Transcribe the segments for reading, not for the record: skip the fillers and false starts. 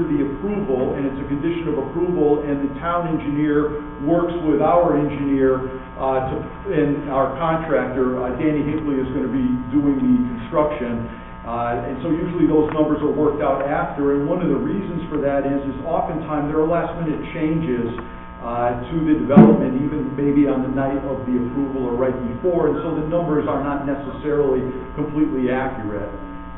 the approval, and it's a condition of approval, and the town engineer works with our engineer and our contractor. Danny Hinckley is going to be doing the construction, and so usually those numbers are worked out after, and one of the reasons for that is oftentimes there are last-minute changes to the development, even maybe on the night of the approval or right before, and so the numbers are not necessarily completely accurate.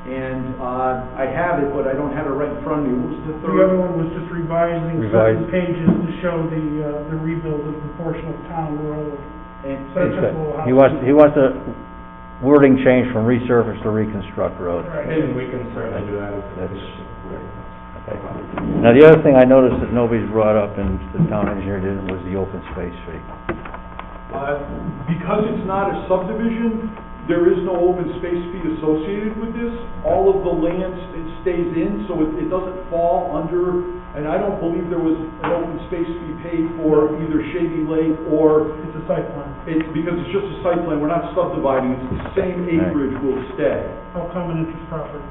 And I have it, but I don't have it right in front of me. What was the third? The other one was just revising certain pages to show the rebuild of the portion of Town Road. And so that's just a little he wants the wording changed from resurface to reconstruct road. Right. And we can certainly do that. Okay. Now, the other thing I noticed that nobody's brought up, and the town engineer didn't, was the open space fee. Because it's not a subdivision, there is no open space fee associated with this. All of the land stays in, so it doesn't fall under, and I don't believe there was an open space fee paid for either Shady Lake or... It's a site plan. It's because it's just a site plan, we're not subdividing, it's the same acreage will stay. All common interest property.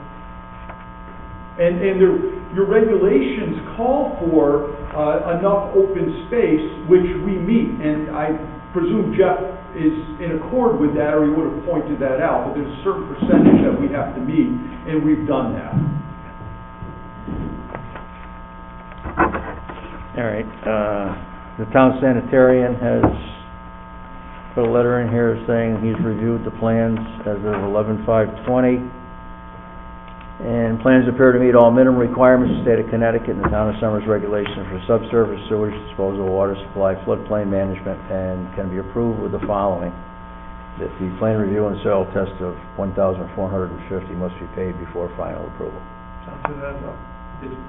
And your regulations call for enough open space, which we meet, and I presume Jeff is in accord with that, or he would have pointed that out, but there's a certain percentage that we have to meet, and we've done that. All right, the town sanitarian has put a letter in here saying he's reviewed the plans as of 11/5/20, and plans appear to meet all minimum requirements of the state of Connecticut and the town of Somers regulations for subsurface sewage disposal, water supply, floodplain management, and can be approved with the following: that the plan review and soil test of $1,450 must be paid before final approval.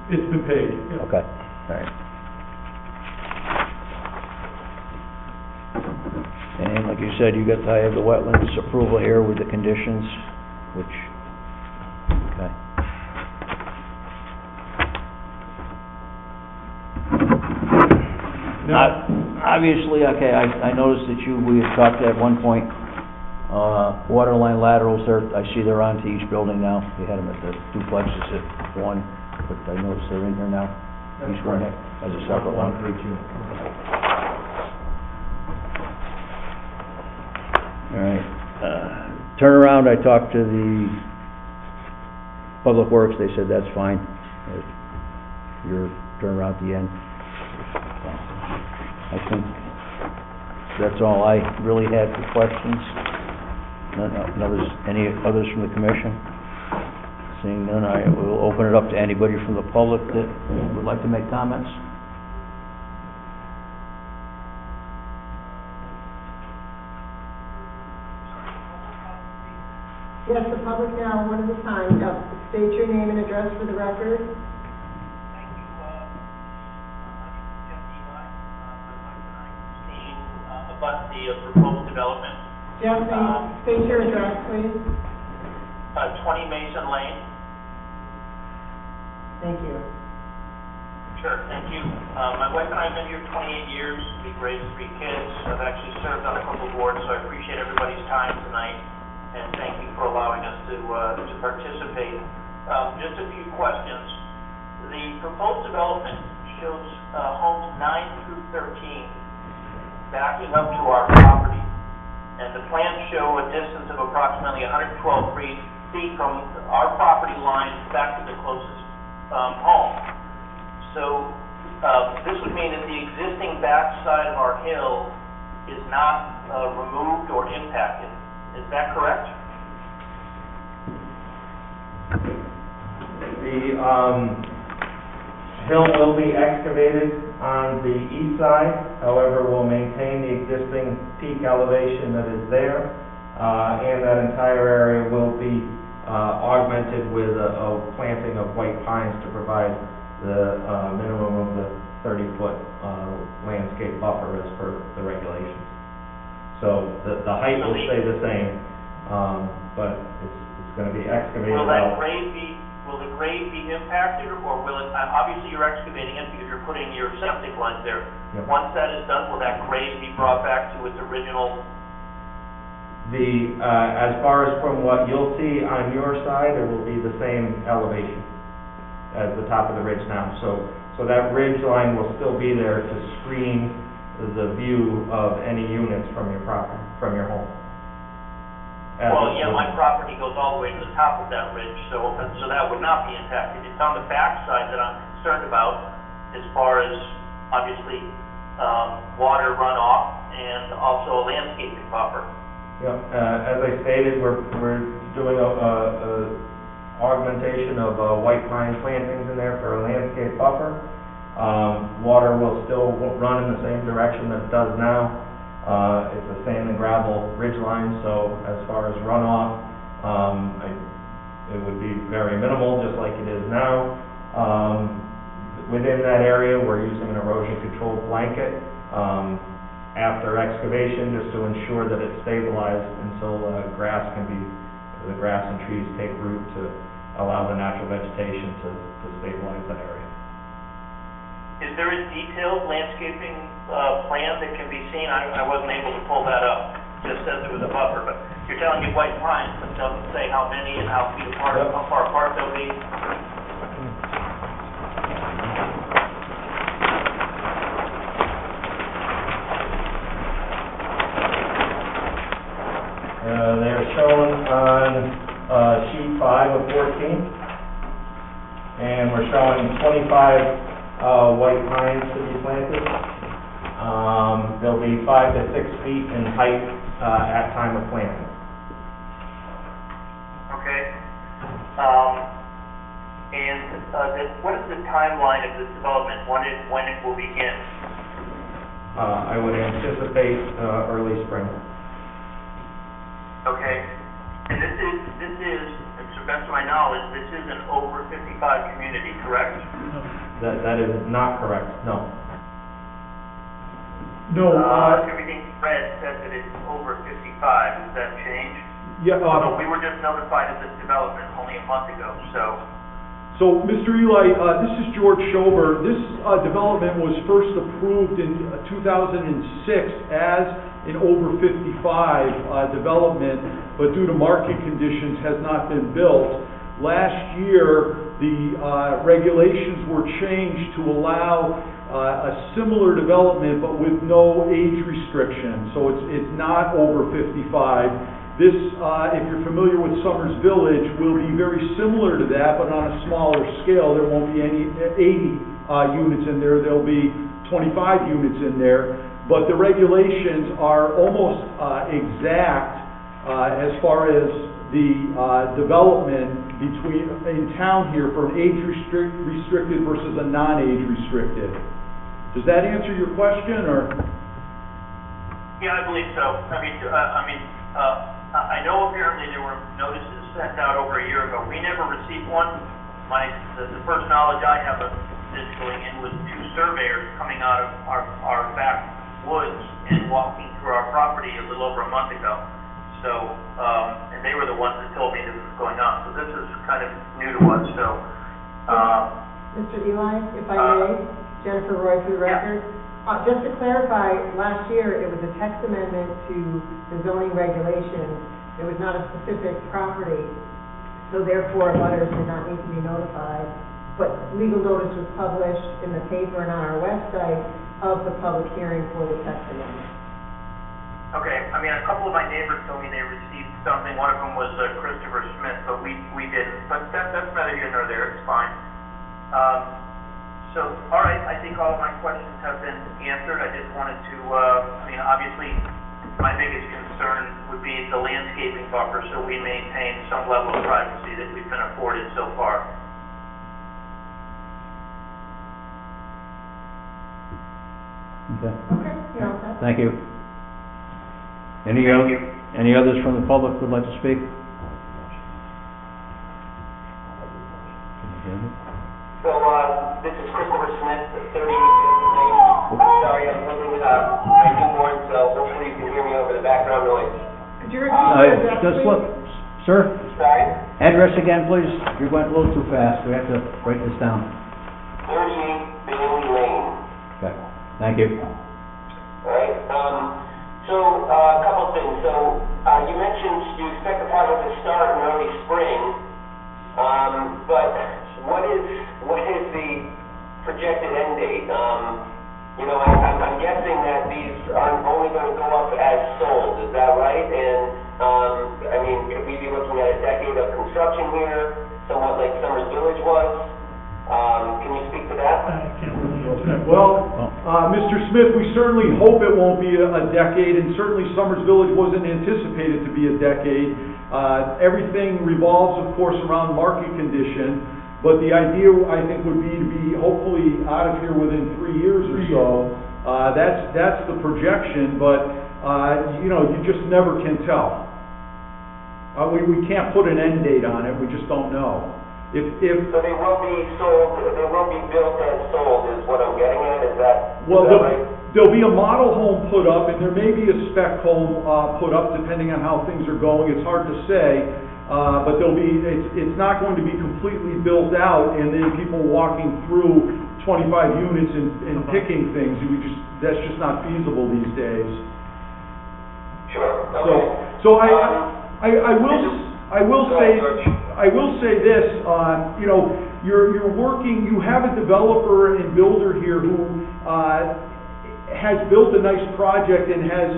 It's been paid. Yeah. Okay, all right. And like you said, I have the wetlands approval here with the conditions, which, okay. Now, obviously, okay, I noticed that we had talked at one point, water line laterals, I see they're onto each building now. You had them at the duplexes at one, but I noticed they're in here now. Each one has a separate one. All right. Turnaround, I talked to the Public Works, they said that's fine. Your turnaround at the end. I think that's all I really had for questions. Any others from the commission? Seeing none, I will open it up to anybody from the public that would like to make comments. Yes, the public now, one at a time. State your name and address for the record. Thank you. My name is Jeff Eli. I'd like to about the proposed development. Jeff, state your address, please. 20 Mason Lane. Thank you. Sure, thank you. My wife and I have been here 28 years. We've raised 3 kids. I've actually served on a couple of boards, so I appreciate everybody's time tonight. And thank you for allowing us to participate. Just a few questions. The proposed development shows homes 9 through 13 backing up to our property, and the plans show a distance of approximately 112 feet from our property line back to the closest home. So this would mean that the existing backside of our hill is not removed or impacted. Is that correct? The hill will be excavated on the east side. However, we'll maintain the existing peak elevation that is there, and that entire area will be augmented with a planting of white pines to provide the minimum of the 30-foot landscape buffer as per the regulations. So the height will stay the same, but it's going to be excavated out. Will the grade be impacted, or will it, obviously you're excavating it because you're putting your septic lines there. Yep. Once that is done, will that grade be brought back to its original? As far as from what you'll see on your side, it will be the same elevation. as the top of the ridge now. So that ridge line will still be there to screen the view of any units from your property, from your home. Well, yeah, my property goes all the way to the top of that ridge, so that would not be impacted. It's on the backside that I'm concerned about, as far as, obviously, water runoff and also a landscaping buffer. Yeah, as I stated, we're doing a augmentation of white pine plantings in there for a landscape buffer. Water will still run in the same direction that it does now. It's a sand and gravel ridge line, so as far as runoff, it would be very minimal, just like it is now. Within that area, we're using an erosion control blanket after excavation, just to ensure that it's stabilized until the grass and trees take root to allow the natural vegetation to stabilize that area. Is there a detailed landscaping plan that can be seen? I wasn't able to pull that up. Just says it was a buffer, but you're telling me white pines, but it doesn't say how many and how far apart they'll be. They're shown on sheet 5 of 14, and we're showing 25 white pines to be planted. They'll be 5 to 6 feet in height at time of planting. Okay. What is the timeline of this development? When it will begin? I would anticipate early spring. Okay. And this is, to the best of my knowledge, this is an over 55 community, correct? That is not correct, no. No, Everything Fred said that it's over 55. Has that changed? yeah, So we were just notified of this development only a month ago, so. So, Mr. Eli, this is George Schober. This development was first approved in 2006 as an over 55 development, but due to market conditions has not been built. Last year, the regulations were changed to allow a similar development, but with no age restriction. So it's not over 55. This, if you're familiar with Summers Village, will be very similar to that, but on a smaller scale. There won't be any 80 units in there. There'll be 25 units in there. But the regulations are almost exact as far as the development in town here for an age restricted versus a non-age restricted. Does that answer your question, or? Yeah, I believe so. I know apparently there were notices sent out over a year ago. We never received one. The first knowledge I have of this going in was 2 surveyors coming out of our back woods and walking through our property a little over a month ago. So, and they were the ones that told me this was going on. So this is kind of new to us, so. Mr. Eli, if I may, Jennifer Roy for the record. Just to clarify, last year it was a text amendment to the zoning regulations. It was not a specific property, so therefore butters did not need to be notified. But legal notice was published in the paper and on our website of the public hearing for the text amendment. Okay, a couple of my neighbors told me they received something. One of them was Christopher Smith, but we didn't. But that's neither here nor there. It's fine. So, all right, I think all of my questions have been answered. I just wanted to, obviously, my biggest concern would be the landscaping buffer, so we maintain some level of privacy that we've been afforded so far. Okay. Okay, you're all set. Thank you. Any others from the public who would like to speak? So, this is Christopher Smith, 38 Lane. Sorry, I'm living with my newborn, so hopefully you can hear me over the background noise. Could you repeat your address, Just please? look, sir, Sorry? address again, please. You went a little too fast. We have to write this down. 38 Bailey Lane. Okay, thank you. Alright, so, a couple things. So, you mentioned you expect the project to start in early spring, but what is the projected end date? You know, I'm guessing that these aren't only going to go up as sold, is that right? And, I mean, could we be looking at a decade of construction here, somewhat like Summers Village was? Can you speak to that? I can't really answer that. Well, Mr. Smith, we certainly hope it won't be a decade, and certainly Summers Village wasn't anticipated to be a decade. Everything revolves, of course, around market condition, but the idea, I think, would be to be hopefully out of here within 3 years or so. That's the projection, but, you know, you just never can tell. We can't put an end date on it, we just don't know. So they will be sold, they will be built as sold, is what I'm getting at, is that right? There'll be a model home put up, and there may be a spec home put up, depending on how things are going. It's hard to say, but it's not going to be completely built out, and then people walking through 25 units and picking things. That's just not feasible these days. Sure, okay. So I will say this, you know, you're working, you have a developer and builder here who has built a nice project and has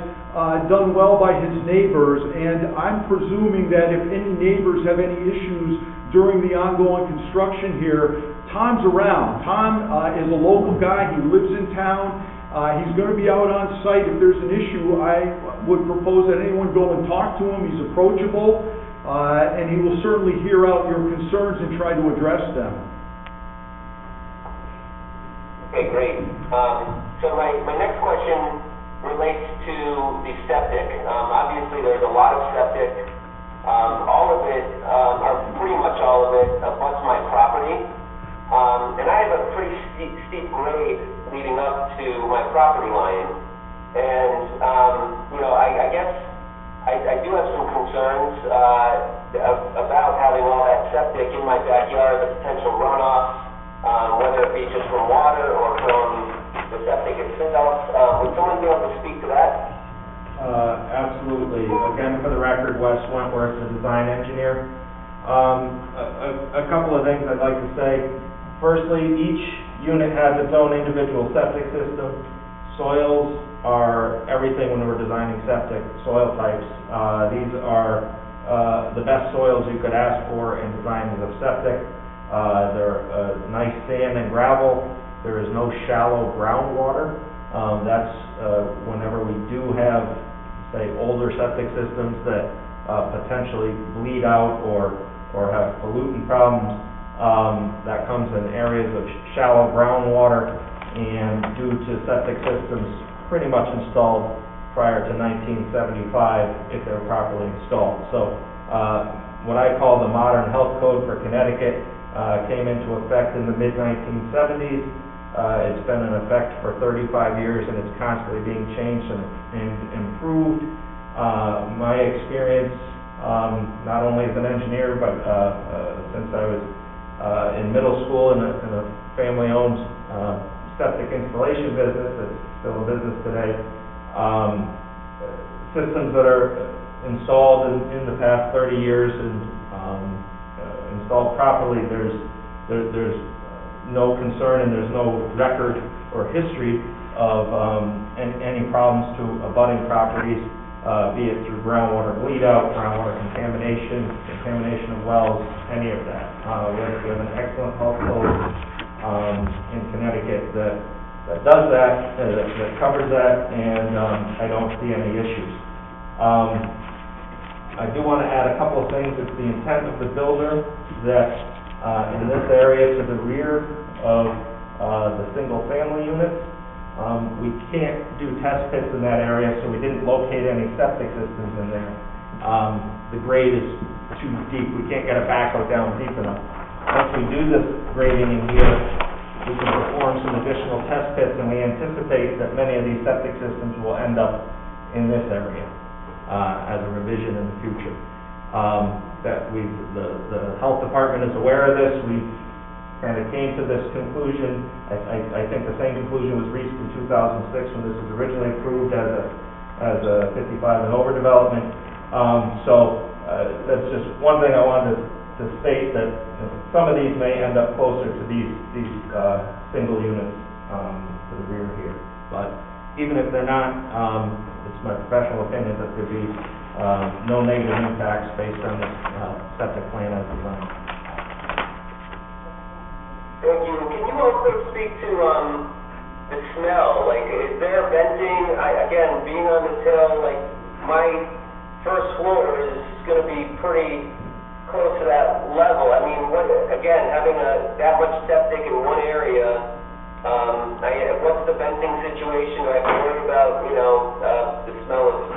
done well by his neighbors, and I'm presuming that if any neighbors have any issues during the ongoing construction here, Tom's around. Tom is a local guy, he lives in town, he's going to be out on site. If there's an issue, I would propose that anyone go and talk to him. He's approachable. And he will certainly hear out your concerns and try to address them. Okay, great. So my next question relates to the septic. Obviously, there's a lot of septic. All of it, or pretty much all of it, abuts my property. And I have a pretty steep grade leading up to my property line. And, you know, I guess I do have some concerns about having all that septic in my backyard, the potential runoff, whether it be just from water or from the septic itself. Would someone be able to speak to that? Absolutely. Again, for the record, Wes Wentworth, the design engineer. A couple of things I'd like to say. Firstly, each unit has its own individual septic system. Soils are everything when we're designing septic, soil types. These are the best soils you could ask for in designing of septic. They're nice sand and gravel. There is no shallow groundwater. That's whenever we do have, say, older septic systems that potentially bleed out or have pollutant problems, that comes in areas of shallow groundwater, and due to septic systems pretty much installed prior to 1975, if they were properly installed. So what I call the Modern Health Code for Connecticut came into effect in the mid-1970s. It's been in effect for 35 years, and it's constantly being changed and improved. My experience, not only as an engineer, but since I was in middle school in a family-owned septic installation business, it's still a business today. Systems that are installed in the past 30 years and installed properly, there's no concern and there's no record or history of any problems to abutting properties, be it through groundwater bleed out, groundwater contamination of wells, any of that. We have an excellent health code in Connecticut that does that, that covers that, and I don't see any issues. I do want to add a couple of things. It's the intent of the builder that in this area to the rear of the single-family units, we can't do test pits in that area, so we didn't locate any septic systems in there. The grade is too deep. We can't get a backhoe down deep enough. Once we do this grading in here, we can perform some additional test pits, and we anticipate that many of these septic systems will end up in this area as a revision in the future. The health department is aware of this. We kind of came to this conclusion. I think the same conclusion was reached in 2006 when this was originally approved as a 55 and over development. So that's just one thing I wanted to to state that some of these may end up closer to these single units to the rear here. But even if they're not, it's my professional opinion that there'd be no negative impacts based on this septic plan as designed. Thank you. Can you also speak to the smell? Like, is there venting? Again, being on this hill, like, my first floor is going to be pretty close to that level. I mean, having that much septic in one area, what's the venting situation? Do I have to worry about, the smell of,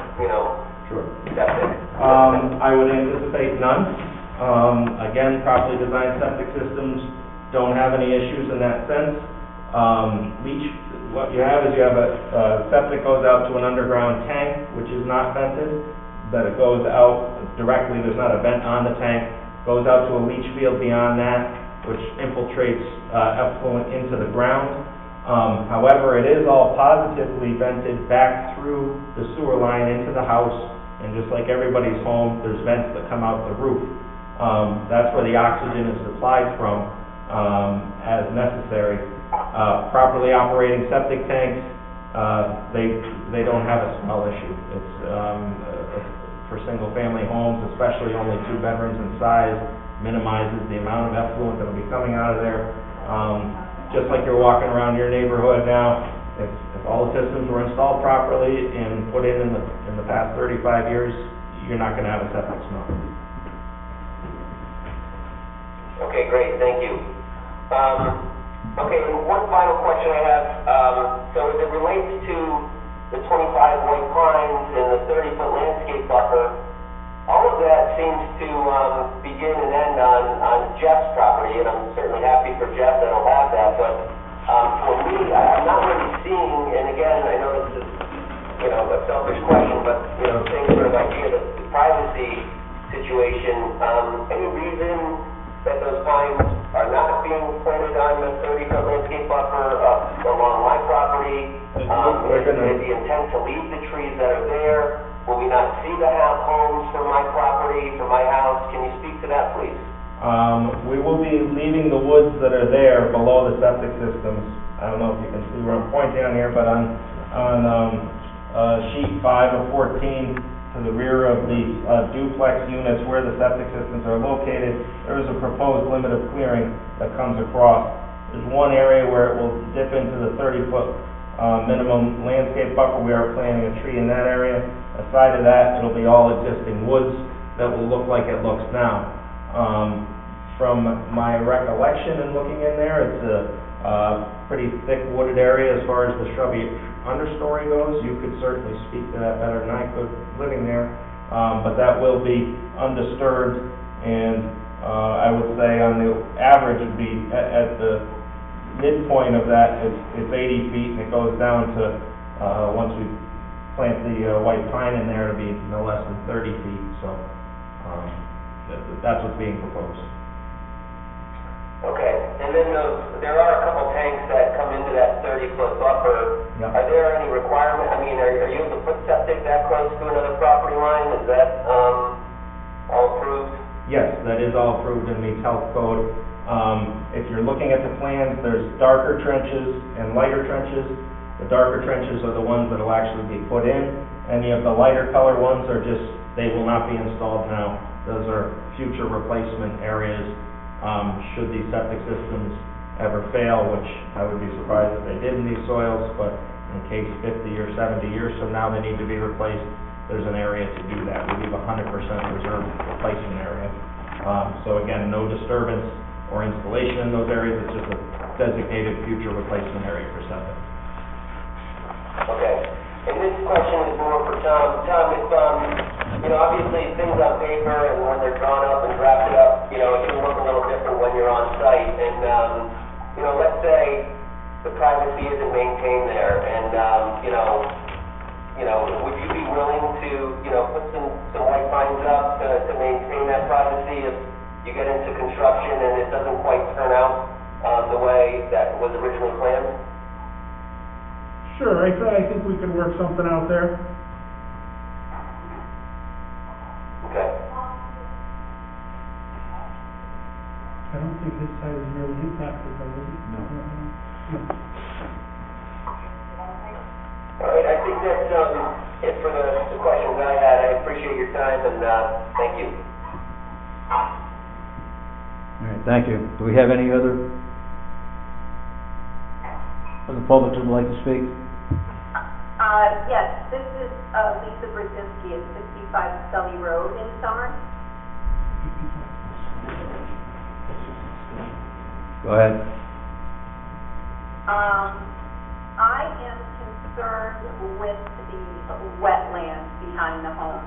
Sure. septic? I would anticipate none. Again, properly designed septic systems don't have any issues in that sense. What you have is a septic goes out to an underground tank, which is not vented, that it goes out directly, there's not a vent on the tank, goes out to a leach field beyond that, which infiltrates effluent into the ground. However, it is all positively vented back through the sewer line into the house, and just like everybody's home, there's vents that come out the roof. That's where the oxygen is supplied from as necessary. Properly operating septic tanks, they don't have a smell issue. It's for single-family homes, especially only 2 bedrooms in size, minimizes the amount of effluent that will be coming out of there. Just like you're walking around your neighborhood now, if all the systems were installed properly and put in the past 35 years, you're not going to have a septic smell. Okay, great, thank you. Okay, and one final question I have. So as it relates to the 25 white pines and the 30-foot landscape buffer, all of that seems to begin and end on Jeff's property, and I'm certainly happy for Jeff that he'll have that, but for me, I'm not really seeing, and again, I know this is, a selfish question, but, same sort of idea, the privacy situation, any reason that those pines are not being planted on the 30-foot landscape buffer along my property? Is the intent to leave the trees that are there? Will we not see the homes from my property, from my house? Can you speak to that, please? We will be leaving the woods that are there below the septic systems. I don't know if you can see where I'm pointing on here, but on sheet 5 of 14, to the rear of the duplex units where the septic systems are located, there is a proposed limit of clearing that comes across. There's one area where it will dip into the 30-foot minimum landscape buffer. We are planting a tree in that area. Aside of that, it'll be all existing woods that will look like it looks now. From my recollection in looking in there, it's a pretty thick wooded area as far as the shrubby understory goes. You could certainly speak to that better than I could living there, but that will be undisturbed, and I would say on the average would be at the midpoint of that, it's 80 feet, and it goes down to, once we plant the white pine in there, it'll be no less than 30 feet, so that's what's being proposed. Okay, and then there are a couple tanks that come into that 30-foot buffer. Yep. Are there any requirement, are you able to put septic that close to another property line? Is that all approved? Yes, that is all approved and meets health code. If you're looking at the plans, there's darker trenches and lighter trenches. The darker trenches are the ones that will actually be put in. Any of the lighter color ones are they will not be installed now. Those are future replacement areas. Should these septic systems ever fail, which I would be surprised if they did in these soils, but in case 50 or 70 years from now they need to be replaced, there's an area to do that. We leave 100% reserved replacement area. So again, no disturbance or installation in those areas. It's just a designated future replacement area for septic. Okay, and this question is more for Tom. Tom, if, obviously things on paper and when they're drawn up and drafted up, it can look a little different when you're on site. And, let's say the privacy isn't maintained there and, would you be willing to, put some white pines up to maintain that privacy if you get into construction and it doesn't quite turn out the way that was originally planned? Sure, I think we can work something out there. Okay. I don't think his site is really impacted by this. No. All right, I think that's, it for the questions I had. I appreciate your time and, thank you. All right, thank you. Do we have any other of the public who would like to speak? Yes, this is Lisa Brzezinski at 65 Scully Road in Summers. Go ahead. I am concerned with the wetlands behind the home.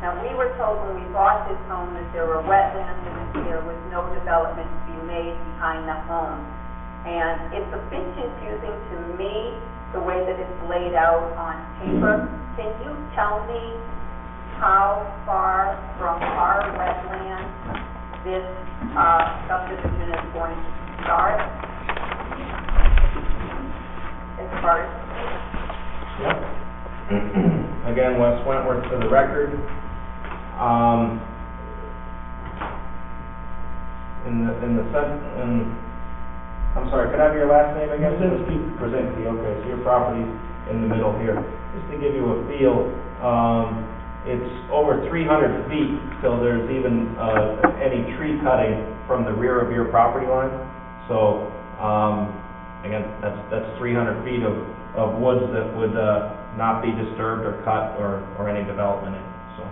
Now, we were told when we bought this home that there were wetlands and that there was no development to be made behind the home. And it's a bit confusing to me, the way that it's laid out on paper. Can you tell me how far from our wetland this subdivision is going to start? As far as... Yep. Again, Wes Wentworth for the record. I'm sorry, could I have your last name again? Brzezinski, okay, so your property's in the middle here. Just to give you a feel, it's over 300 feet till there's even any tree cutting from the rear of your property line. So, again, that's 300 feet of woods that would not be disturbed or cut or any development in. So,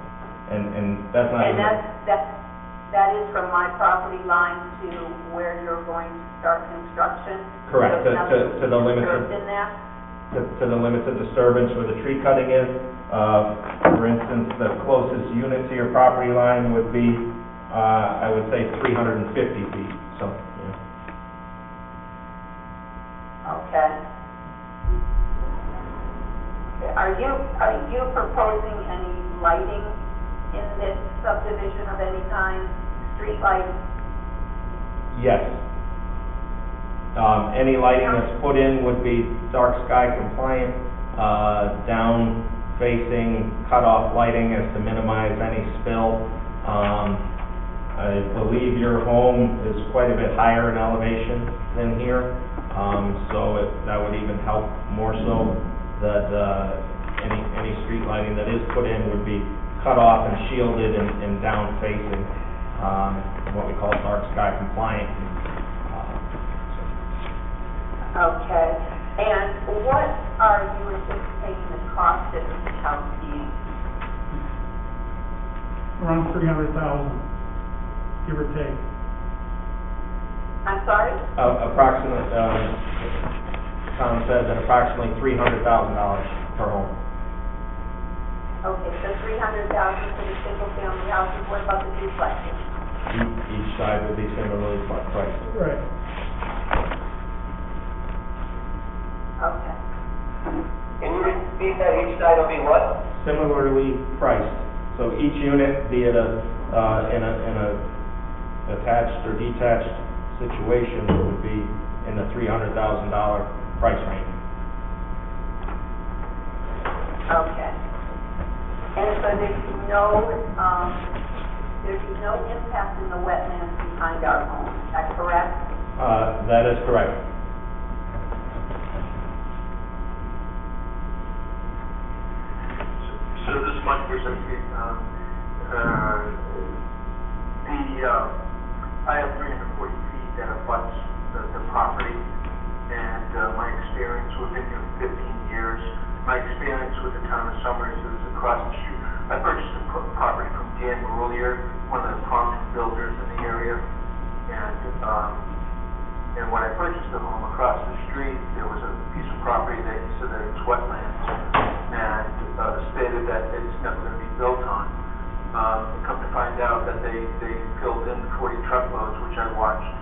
and that's not. And that is from my property line to where you're going to start construction? Correct, So to the limits of, in there? to the limits of disturbance where the tree cutting is. For instance, the closest unit to your property line would be, I would say 350 feet, so, yeah. Okay. Are you proposing any lighting in this subdivision of any kind, street lights? Yes. Any lighting that's put in would be dark sky compliant, down facing cutoff lighting as to minimize any spill. I believe your home is quite a bit higher in elevation than here, so that would even help more so that any street lighting that is put in would be cut off and shielded and down facing, what we call dark sky compliant. Okay. And what are you anticipating the cost of this house being? Around 300,000, give or take. I'm sorry? Approximately, Tom said that approximately $300,000 per home. Okay, so 300,000 for the single-family houses. What about the duplexes? Each side would be similarly priced. Right. Okay. Can you repeat that? Each side will be what? Similarly priced. So each unit, be it in a attached or detached situation, would be in the $300,000 price range. Okay. And so there'd be no impact in the wetlands behind our home. Is that correct? That is correct. So this is Mike Brzezinski. I have 340 feet that abuts the property, and my experience, we've been here 15 years. My experience with the town of Summers is across the street. I purchased a property from Dan Maroulier, one of the prominent builders in the area, and when I purchased the home across the street, there was a piece of property that he said that it's wetlands, and stated that it's never going to be built on. Come to find out that they filled in 40 truckloads, which I watched,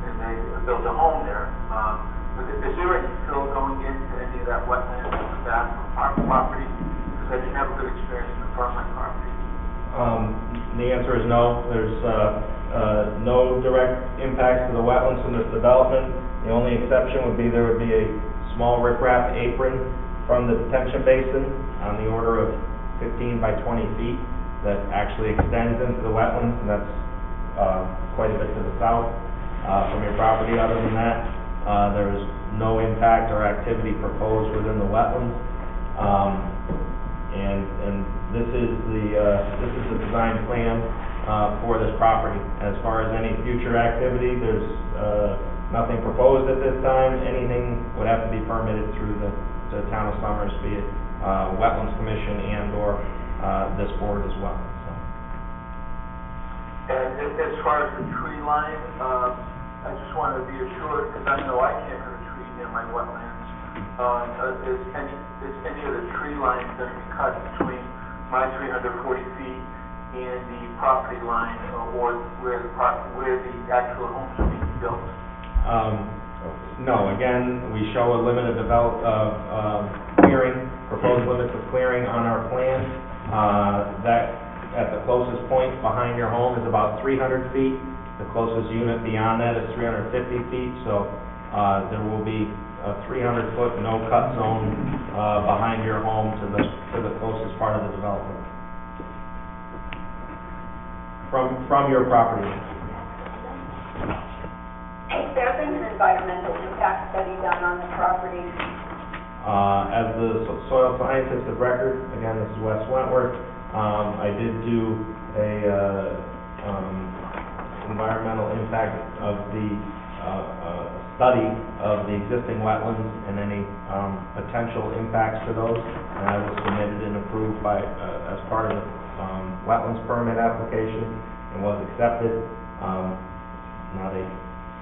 and they built a home there. Is there any fill going into any of that wetland in the back of our property? Because I didn't have a good experience in the front of my property. The answer is no. There's no direct impacts to the wetlands from this development. The only exception would be there would be a small riprap apron from the detention basin on the order of 15 by 20 feet that actually extends into the wetlands, and that's quite a bit to the south. from your property. Other than that, there is no impact or activity proposed within the wetlands. And this is the design plan for this property. As far as any future activity, there's nothing proposed at this time. Anything would have to be permitted through the town of Summers, be it Wetlands Commission and/or this board as well. So. And as far as the tree line, I just want to be assured, because I know I can't have a tree near my wetlands. Is any of the tree lines going to be cut between my 340 feet and the property line, or where the actual homes are being built? No. Again, we show a limit of clearing, proposed limits of clearing on our plan. That at the closest point behind your home is about 300 feet. The closest unit beyond that is 350 feet. So there will be a 300-foot no-cut zone behind your home to the closest part of the development from your property. Has there been an environmental impact study done on the property? As the soil scientist of record, again, this is Wes Wentworth, I did do a environmental impact of the study of the existing wetlands and any potential impacts to those, and I was submitted and approved by as part of the wetlands permit application and was accepted. Not a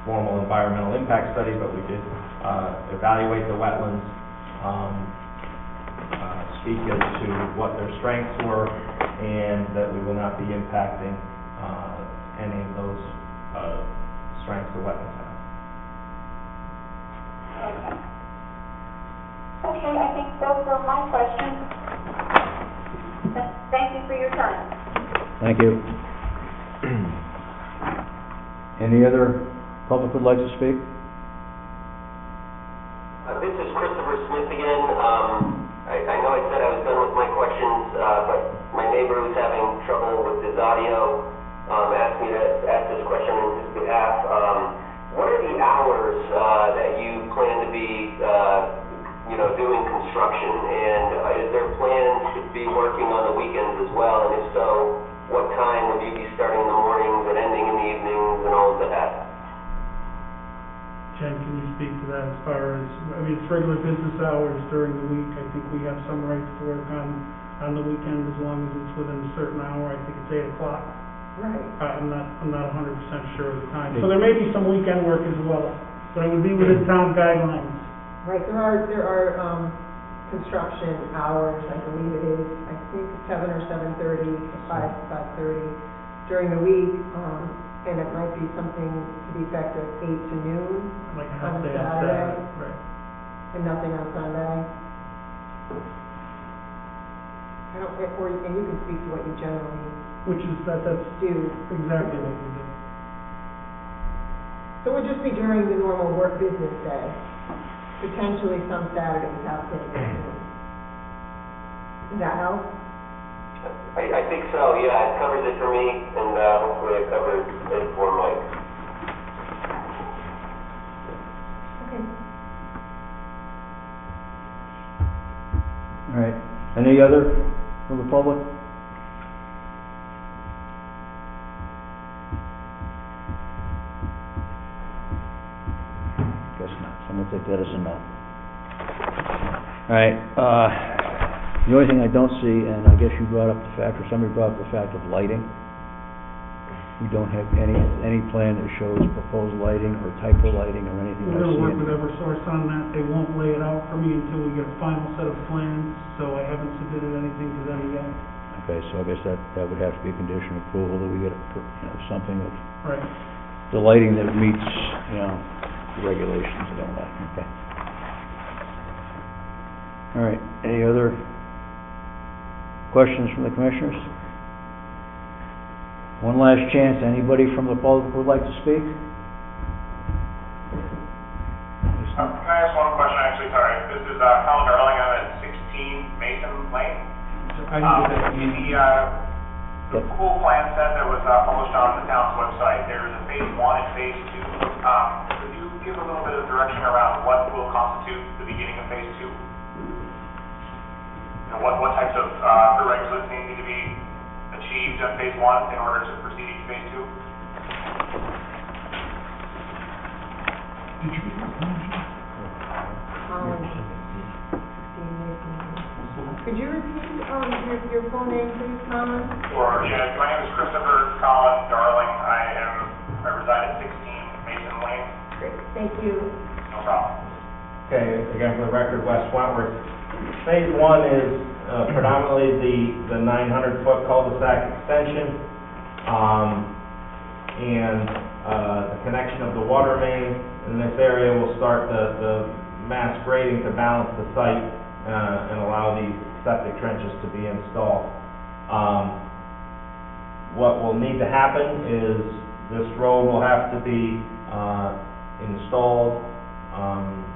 formal environmental impact study, but we did evaluate the wetlands, speak as to what their strengths were, and that we will not be impacting any of those strengths the wetlands have. Okay. Okay, I think those were my questions. Thank you for your time. Thank you. Any other public would like to speak? This is Christopher Smith again. I know I said I was done with my questions, but my neighbor who's having trouble with his audio asked me to ask this question on his behalf. What are the hours that you plan to be, doing construction? And is there plans to be working on the weekends as well? And if so, what time would you be starting in the mornings and ending in the evenings and all of that? Jen, can you speak to that as far as, it's regular business hours during the week. I think we have some rights to work on the weekend as long as it's within a certain hour. I think it's 8 o'clock. Right. I'm not 100% sure of the time. So there may be some weekend work as well, but it would be within town guidelines. Right, there are construction hours, I believe it is, I think 7 or 7:30 to 5:30 during the week, and it might be something to the effect of 8 to noon Like a on half day on Saturday, Saturday. Right. and nothing on Sunday. And you can speak to what you generally Which is, that's do. exactly what we do. So it would just be during the normal work business day, potentially some Saturdays out there. Does that help? I think so, yeah. It covers it for me, and hopefully it covers it for Mike. Okay. All right. Any other from the public? Guess not. Someone take that as a no. All right. The only thing I don't see, and I guess you brought up the fact, or somebody brought up the fact of lighting. We don't have any plan that shows proposed lighting or type of lighting or anything We're I gonna see. work with Eversource on that. They won't lay it out for me until we get a final set of plans, so I haven't submitted anything to them yet. Okay, so I guess that would have to be a condition of approval that we get, something of Right. the lighting that meets, the regulations and all that, okay. All right, any other questions from the commissioners? One last chance, anybody from the public would like to speak? Can I ask one question, actually, sorry? This is Colin Darling, I'm at 16 Mason Lane. In the cool plan set that was published on the town's website, there is a phase 1 and phase 2 of Could you give a little bit of direction around what will constitute the beginning of phase 2? What types of prerequisites need to be achieved in phase 1 in order to proceed to phase 2? Could you repeat, your full name, please, Colin? Sure, yeah, my name is Christopher Colin Darling. I reside at 16 Mason Lane. Great, thank you. No problem. Okay, again, for the record, West Wentworth. Phase 1 is predominantly the 900-foot cul-de-sac extension, and the connection of the water main in this area will start the mass grading to balance the site and allow these septic trenches to be installed. What will need to happen is this road will have to be installed,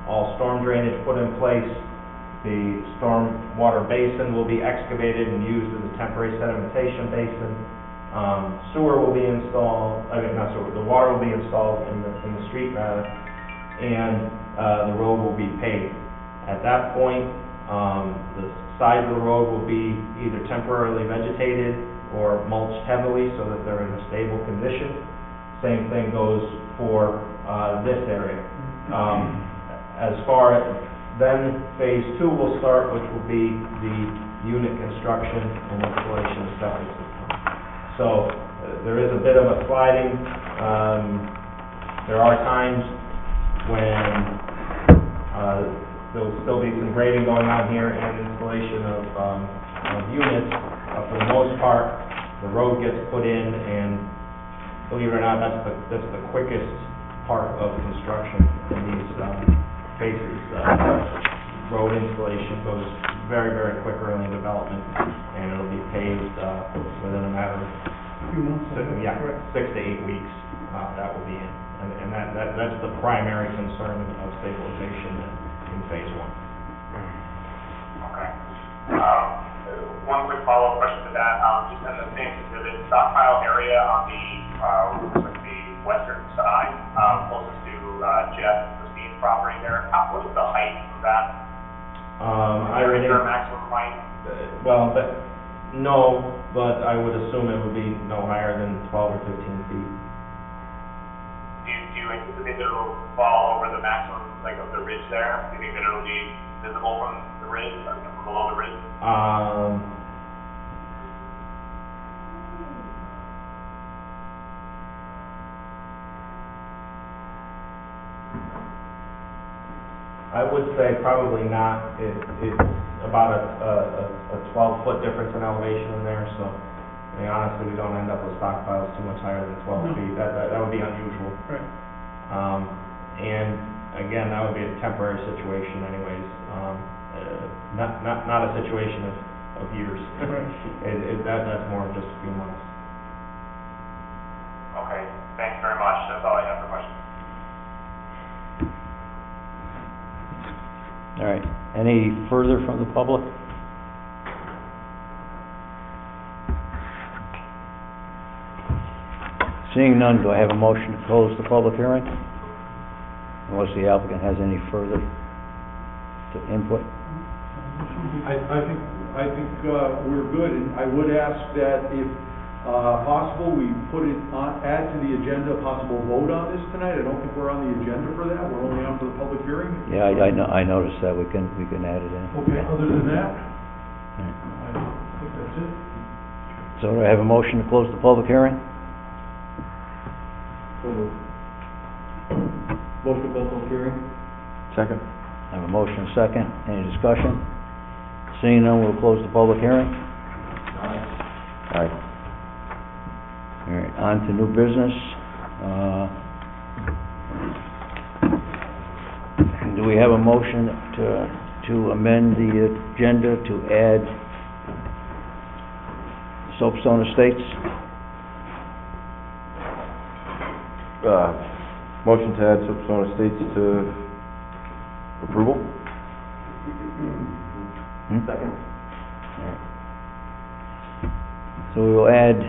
all storm drainage put in place, the storm water basin will be excavated and used as a temporary sedimentation basin. Sewer will be installed, not sewer, the water will be installed in the street rather, and the road will be paved. At that point, the sides of the road will be either temporarily vegetated or mulched heavily so that they're in a stable condition. Same thing goes for this area. As far as then phase 2 will start, which will be the unit construction and installation of septic system. So there is a bit of a sliding. There are times when there will still be some grading going on here and installation of units, but for the most part, the road gets put in, and believe it or not, that's the quickest part of construction in these phases. Road installation goes very, very quick early in development, and it'll be paved within a matter of 6 to 8 weeks. That will be in, and that's the primary concern of stabilization in phase 1. Okay. One quick follow-up question to that. Just in the same exhibit, stockpile area on the western side, closest to Jeff Christine's property there. What is the height of that? Is there a maximum height? Well, no, but I would assume it would be no higher than 12 or 15 feet. Do you anticipate that it'll fall over the maximum, like, of the ridge there? Do you think that it'll be visible from the ridge, from below the ridge? I would say probably not. It's about a 12-foot difference in elevation in there, so I mean, honestly, we don't end up with stockpiles too much higher than 12 feet. That would be unusual. Right. And again, that would be a temporary situation anyways. Not a situation of years. Right. That's more of just a few months. Okay, thanks very much. That's all I have for questions. All right. Any further from the public? Seeing none, do I have a motion to close the public hearing? Unless the applicant has any further input? I think we're good, and I would ask that if possible, we put it on, add to the agenda, a possible vote on this tonight. I don't think we're on the agenda for that. We're only on for the public hearing. Yeah, I noticed that. We can add it in. Okay, other than that, Right. I think that's it. So do I have a motion to close the public hearing? Motion to close public hearing? Second. I have a motion and a second. Any discussion? Seeing none, we'll close the public hearing. Aye. All right, on to new business. Do we have a motion to amend the agenda to add Soapstone Estates? Motion to add Soapstone Estates to approval? Second. So we will add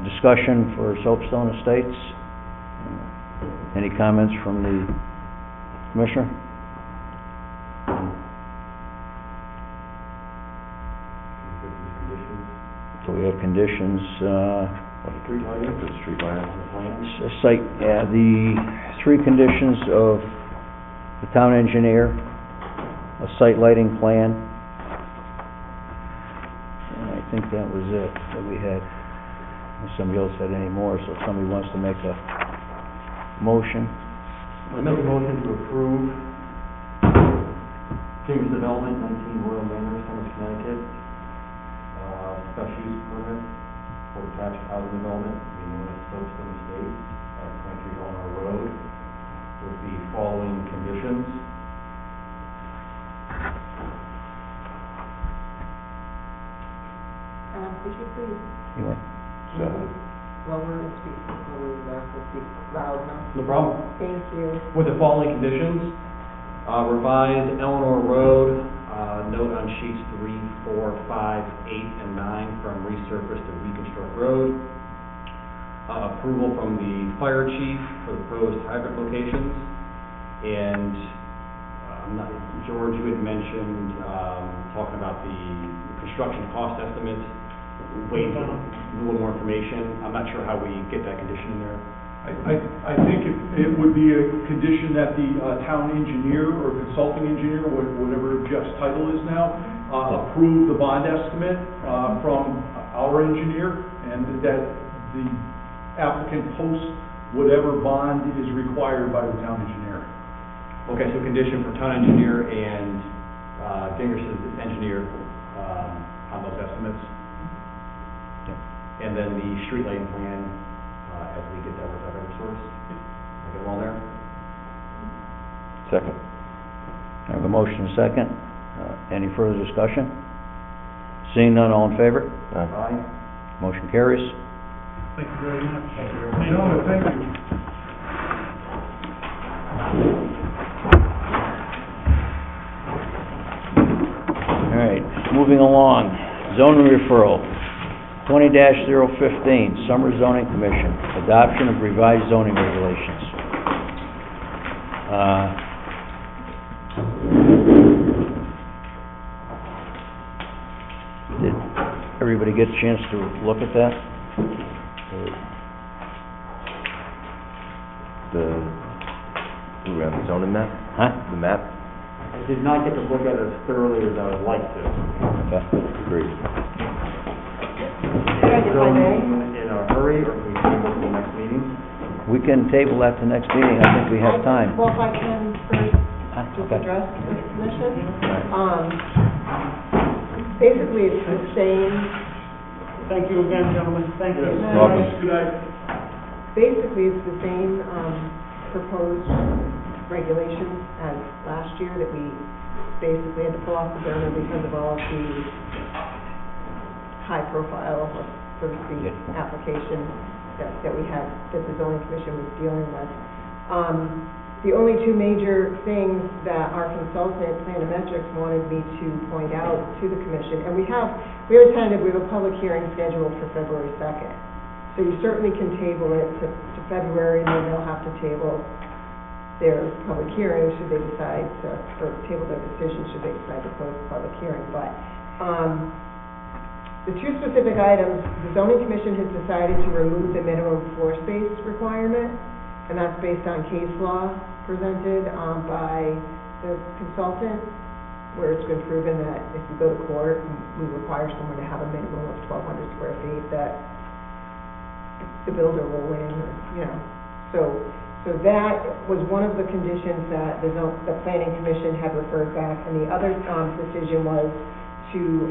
discussion for Soapstone Estates. Any comments from the commissioner? So we have conditions, Street lighting? The street lighting. site, the three conditions of the town engineer, a site lighting plan, and I think that was it that we had. If somebody else had any more, so if somebody wants to make a motion. I make a motion to approve King's Development, 19 Royal Manor, Somers, Connecticut, special use permit for attached housing development, being known as Soapstone Estates at Country Owner Road, with the following conditions. Could you please You want? lower and speak, speak loud enough? No problem. Thank you. With the following conditions, revise Eleanor Road, note on sheets 3, 4, 5, 8, and 9 from resurface to reconstruct road. Approval from the fire chief for the proposed hydrant locations. And George, you had mentioned talking about the construction cost estimates, waiting for a little more information. I'm not sure how we get that condition in there. I think it would be a condition that the town engineer or consulting engineer, whatever Jeff's title is now, approve the bond estimate from our engineer, and that the applicant posts whatever bond is required by the town engineer. Okay, so condition for town engineer and Dingers's engineer on those estimates. And then the street lighting plan, as we get that worked out Eversource. I get them all there? Second. I have a motion and a second. Any further discussion? Seeing none, all in favor? Aye. Motion carries. Thank you very much. Thank you. All right, moving along. Zoning referral, 20-015, Summer Zoning Commission, adoption of revised zoning regulations. Did everybody get a chance to look at that? We on the zoning map? Huh? The map? I did not get to look at it as thoroughly as I would like to. Okay, agreed. If I may? In a hurry, or can we table to the next meeting? We can table that to next meeting, I think we have time. Well, if I can first just Okay. address the commission. Basically, it's the same, Thank you again, gentlemen. Thank you. Yes, welcome. Good night. basically, it's the same proposed regulations as last year that we basically had to pull off the burner because of all of the high profile, so to speak, applications that we had, that the zoning commission was dealing with. The only two major things that our consultant, Planometrics, wanted me to point out to the commission, and we have a public hearing scheduled for February 2nd. So you certainly can table it to February, and then they'll have to table their public hearing should they decide to, or table their decision should they decide to close the public hearing. But the two specific items, the zoning commission has decided to remove the minimum floor space requirement, and that's based on case law presented by the consultant, where it's been proven that if you go to court and we require someone to have a minimum of 1,200 square feet, that the builder will win, or, you know. So that was one of the conditions that the planning commission had referred back, and the other decision was to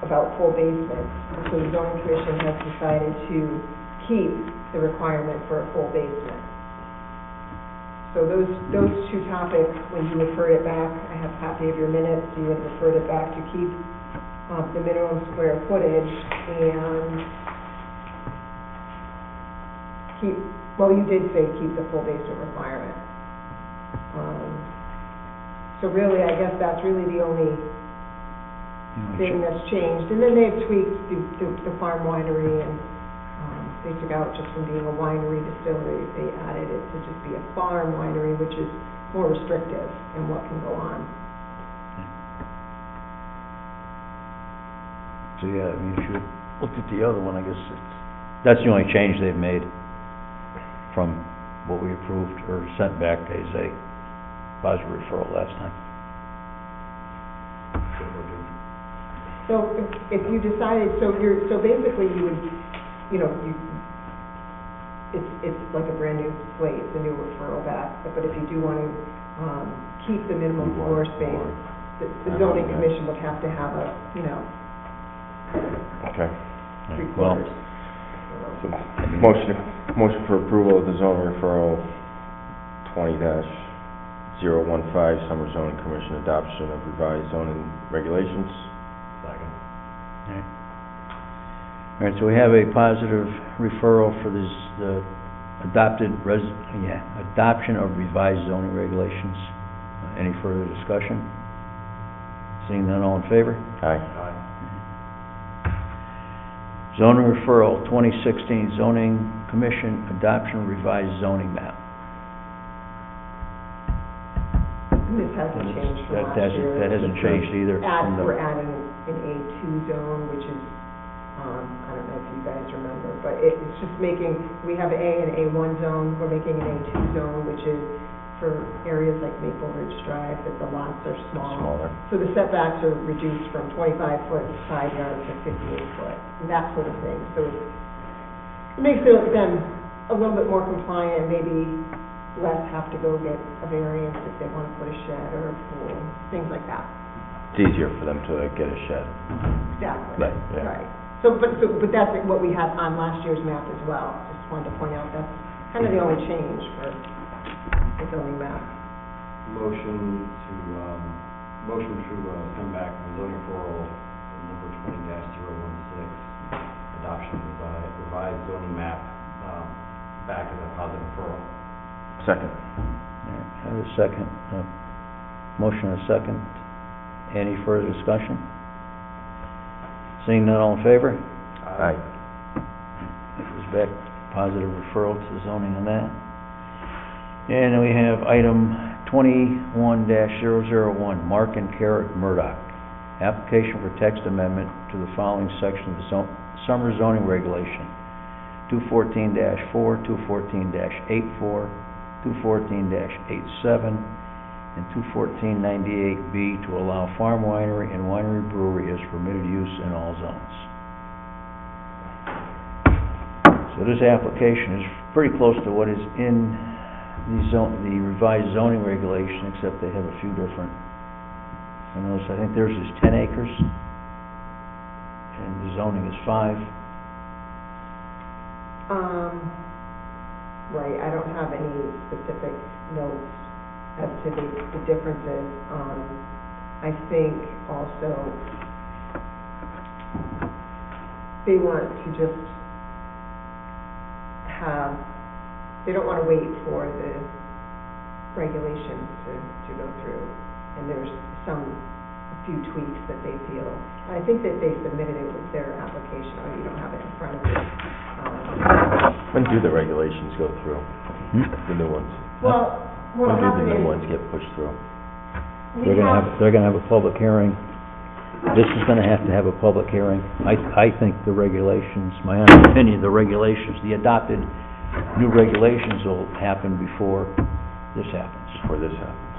about full basements. So the zoning commission has decided to keep the requirement for a full basement. So those two topics, when you referred it back, I have a copy of your minutes, you had referred it back to keep the minimum square footage and keep, well, you did say keep the full basement requirement. So really, I guess that's really the only thing that's changed. And then they've tweaked the farm winery and they took out just from being a winery distillery, they added it to just be a farm winery, which is more restrictive in what can go on. So, yeah, I mean, if you looked at the other one, I guess that's the only change they've made from what we approved or sent back as a positive referral last time. So if you decided, so basically you would, it's like a brand new slate, it's a new referral back, but if you do want to, keep the minimum floor space, the zoning commission would have to have a, Okay. Well, three-quarters. So, motion for approval of the zone referral 20-015, Summer Zoning Commission adoption of revised zoning regulations. All right, so we have a positive referral for the adoption of revised zoning regulations. Any further discussion? Seeing none, all in favor? Aye. Zoning referral, 2016 Zoning Commission adoption of revised zoning map. This hasn't changed from last year. That hasn't changed either. We're adding an A2 zone, which is, I don't know if you guys remember, but it's just making, we have A and A1 zone, we're making an A2 zone, which is for areas like Maple Ridge Drive, that the lots are smaller. So the setbacks are reduced from 25-foot side yard to 58-foot, and that sort of thing. So it makes them a little bit more compliant, maybe less have to go get a variance if they want to put a shed or a pool, things like that. It's easier for them to get a shed. Exactly. Right, yeah. Right. So, but that's what we had on last year's map as well. Just wanted to point out that's kind of the only change for the zoning map. Motion to send back the zoning referral number 20-016, adoption of revised zoning map, back as a positive referral. Second. I have a second. Motion and a second. Any further discussion? Seeing none, all in favor? Aye. It was back, positive referral to zoning on that. And then we have item 21-001, Mark and Kara Murdoch. Application for text amendment to the following section of the summer zoning regulation: 214-4, 214-84, 214-87, and 214-98B to allow farm winery and winery brewery as permitted use in all zones. So this application is pretty close to what is in the revised zoning regulation, except they have a few different. I think theirs is 10 acres, and the zoning is 5. Right, I don't have any specific notes as to the differences. I think also they want to just have, they don't want to wait for the regulations to go through, and there's a few tweaks that they feel. And I think that they submitted it with their application, or you don't have it in front of you. When do the regulations go through? The new ones? Well, When what do the happened new is, ones get pushed through? They're gonna have a public hearing. This is gonna have to have a public hearing. I think the regulations, my own opinion, the adopted new regulations will happen before this happens. Before this happens.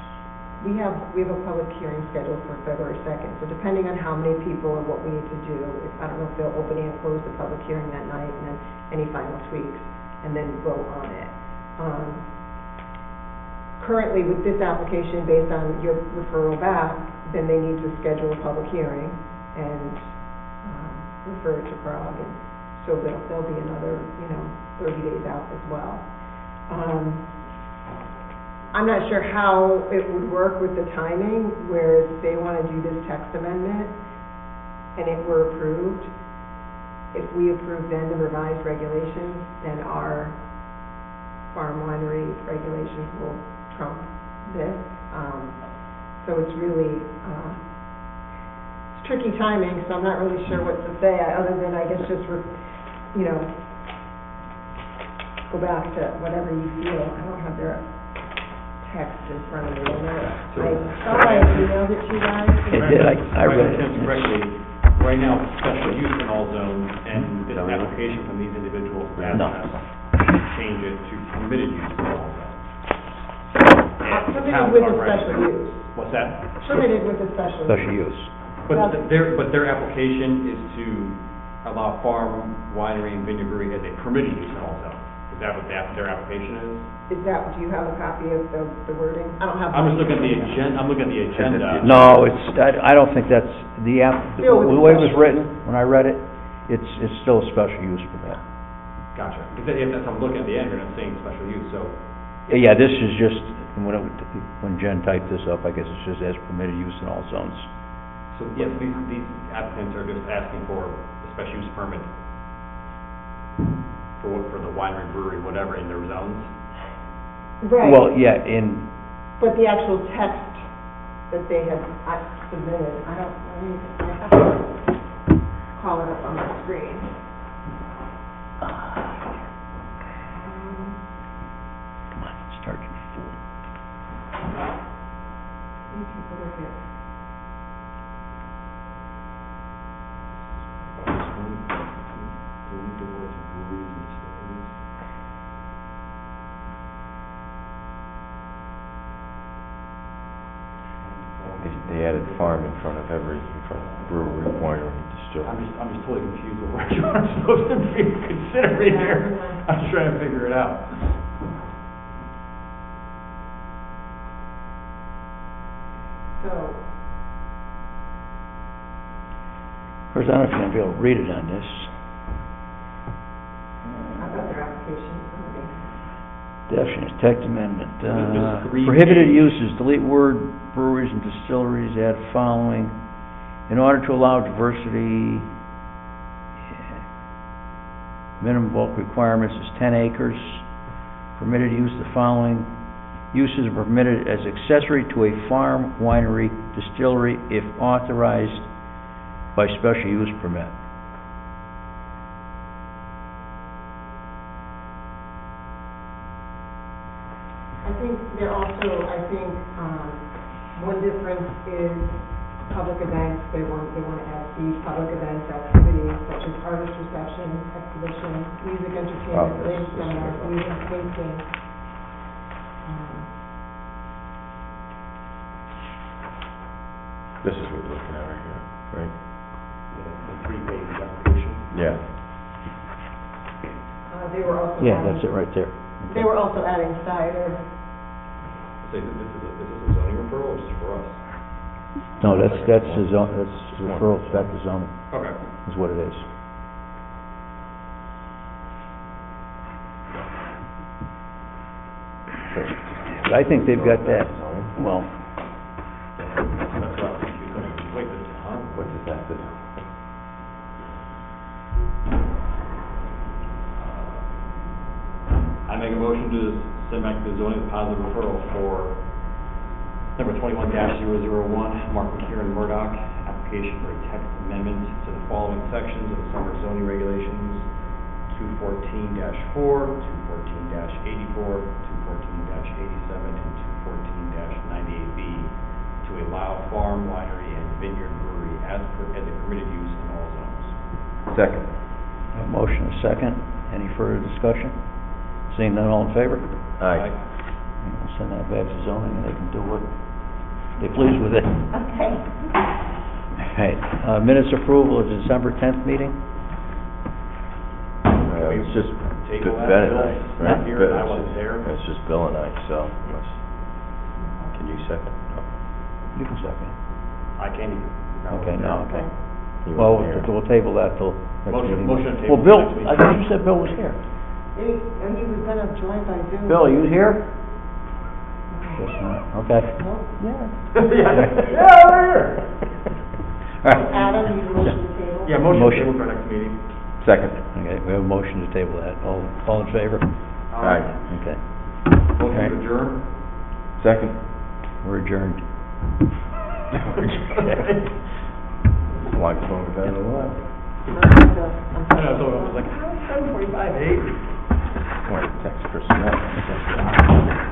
we have a public hearing scheduled for February 2nd, so depending on how many people and what we need to do, I don't know if they'll open and close the public hearing that night, and then any final tweaks, and then vote on it. Currently, with this application, based on your referral back, then they need to schedule a public hearing and refer it to CROG, and so there'll be another, 30 days out as well. I'm not sure how it would work with the timing, where if they want to do this text amendment and it were approved, if we approve then the revised regulations, then our farm winery regulations will trump this. So it's really, it's tricky timing, so I'm not really sure what to say, other than I guess just, go back to whatever you feel. I don't have their text in front of me. I thought I emailed it to you guys. It did, I read it. Tim, correctly, right now, it's special use in all zones, and this application from these individuals asked No. us to change it to permitted use in all zones. And the Permitted towns with are a right. special use. What's that? Permitted with a special use. Special use. But their application is to allow farm, winery, and vineyard brewery as a permitted use in all zones. Is that what their application is? Do you have a copy of the wording? I don't have. I'm just looking at the agenda, No, I don't think that's, the Still with way it was special written, when I read it, it's still a special use for that. Gotcha. Because if that's, I'm looking at the end, and it's saying special use, so, Yeah, this is just, when Jen typed this up, I guess it's just as permitted use in all zones. so yes, these applicants are just asking for a special use permit for the winery, brewery, whatever, in their zones. Right. Well, yeah, But the actual text that they have submitted, I have to call it up on the screen. Come on, start your fool. You take a look at. They added farm in front of brewery, winery, distillery. I'm just totally confused with what you're supposed to be considering here. I'm trying to figure it out. So, Of course, I don't know if you're gonna be able to read it on this. I've got their application. Definition, text amendment, There's three prohibited pages. uses, delete word breweries and distilleries, add following. In order to allow diversity, minimum bulk requirements is 10 acres. Permitted use, the following uses are permitted as accessory to a farm, winery, distillery, if authorized by special use permit. I think they're also, one difference is public events. They want to add the public events, activities such as artist reception, exhibition, music, entertainment, related seminars, meetings, tasting. This is what we're looking at right here, right? The three-page application. Yeah. They were also Yeah, adding, that's it right there. they were also adding cider. Say, this is a zoning referral, or just for us? No, that's the zone, that's referral back to zoning, Okay. is what it is. But I think they've got that, well, That's what I was confused. Wait, What does that do? I make a motion to send back to the zoning a positive referral for number 21-001, Mark McKieran Murdoch, application for a text amendment to the following sections of the summer zoning regulations, 214-4, 214-84, 214-87, and 214-98B, to allow farm, winery, and vineyard brewery as a permitted use in all zones. Second. a motion, a second. Any further discussion? Seeing none, all in favor? Aye. We'll send that back to zoning, and they can do what they please with it. Okay. Right, minutes approval of December 10th meeting? It's just Table that, Ben and Bill, I, not right? here, Ben- and I wasn't there. It's just Bill and I, so, can you second? No. You can second. I can't even. Okay, no, okay. You Well, weren't here. we'll table that till next Motion- meeting. motion to Well, table Bill, next meeting. I thought you said Bill was here. And he was gonna join by Zoom. Bill, are you here? Guess not, okay. No? Yeah, right here. All right. Adam, you motion to table? Yeah, motion to Motion. table for our next meeting. Second. Okay, we have a motion to table that. All in favor? Aye. Okay, Motion Okay. to adjourn. Second. we're adjourned. Like phone, we've had a lot. I'm sorry, Bill. I'm I know, so I was like, 7:45, 8. I'm going to text Chris Moore.